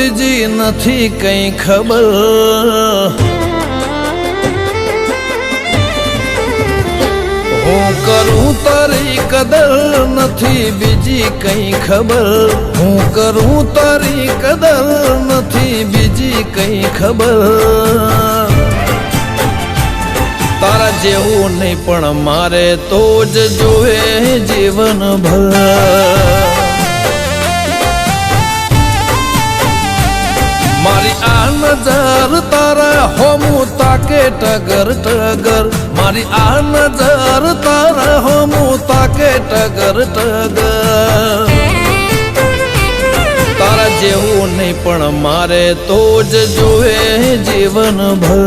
બીજી નથી કઈ ખબર. હું કરું તારી કદર નથી બીજી કઈ ખબર. હું કરું તારી કદર નથી બીજી કઈ ખબર. તારા જેવું નહીં પણ મારે તો જ જોવે જીવનભર. મારી આ નજર તારા હોમું તાકે ટગર ટગર. મારી આ નજર તારા હોમું તાકે ટગર ટગર. તારા જેવું નહીં પણ મારે તો જ જોવે જીવનભર.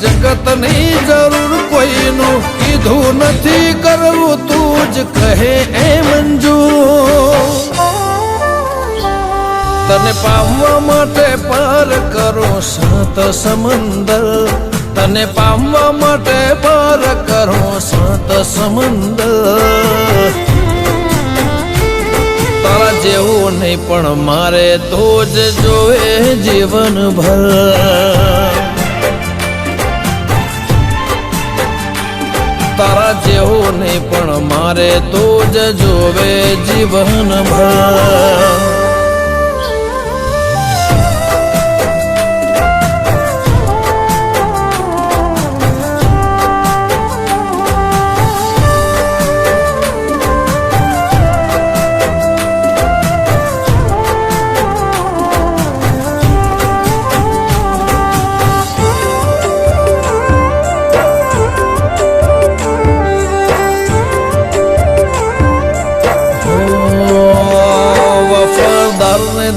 જગતની જરૂર કોઈનું કીધું નથી કરવું તું જ કહે એ મંજૂર. તને પામવા માટે પાર કરો સાત સમંદર. તને પામવા માટે પાર કરો સાત સમંદર. તારા જેવું નહીં પણ મારે તો જ જોવે જીવનભર. તારા જેવું નહીં પણ મારે તો જ જોવે જીવનભર.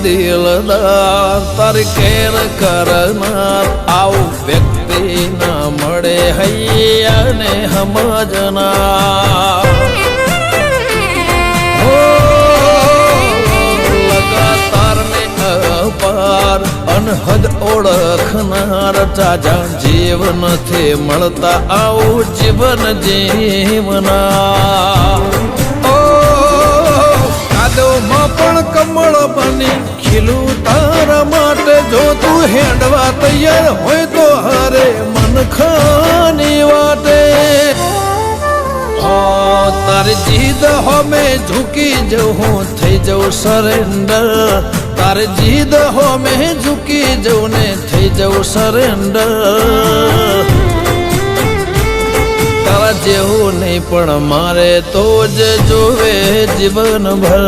દિલદાર તારી કેર કરનાર આવું વ્યક્તિ ના મળે હૈયાને સમજનાર. લગાતાર ને અપાર અનહદ ઓળખનાર. ચાજા જીવ નથી મળતા આવું જીવન જીવનાર. કાદવમાં પણ કમળ બની ખીલું તારા માટે. જો તું હેડવા તૈયાર હોય તો હરે મન ખાની વાટે. તારી જીદ હોમે ઝૂકી જવું થઈ જવું સરેન્ડર. તારી જીદ હોમે ઝૂકી જવું ને થઈ જવું સરેન્ડર. તારા જેવું નહીં પણ મારે તો જ જોવે જીવનભર.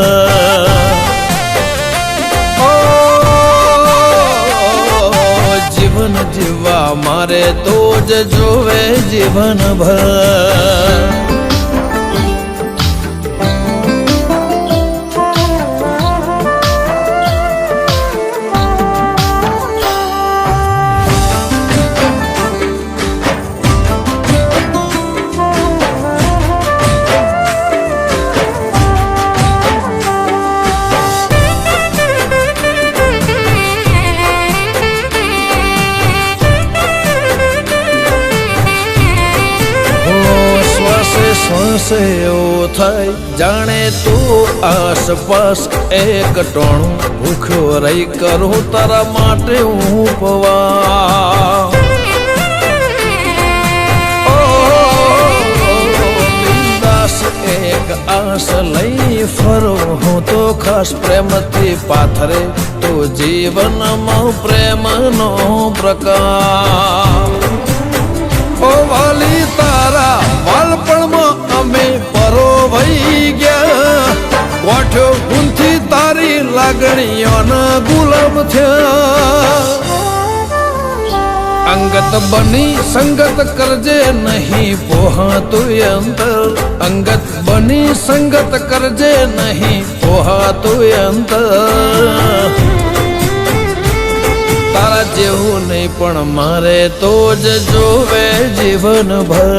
જીવન જીવવા મારે તો જ જોવે જીવનભર. શ્વાસે એવું થાય જાણે તું આસપાસ એક ટોણું ભૂખ્યો રહી કરું તારા માટે હું પવા. બિંદાસ એક આસ લઈ ફરો હું તો ખાસ પ્રેમથી પાથરે તો જીવનમાં પ્રેમનો પ્રકાર. ઓ વાલી તારા વાલપણમાં અમે પરોવાઈ ગયા. ગોઠ્યો ગુંથી તારી લાગણીઓના ગુલામ થયા. અંગત બની સંગત કરજે નહીં પોહાતું અંતર. અંગત બની સંગત કરજે નહીં પોહાતું અંતર. તારા જેવું નહીં પણ મારે તો જ જોવે જીવનભર.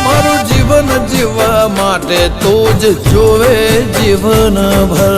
મારું જીવન જીવવા માટે તો જ જોવે જીવનભર.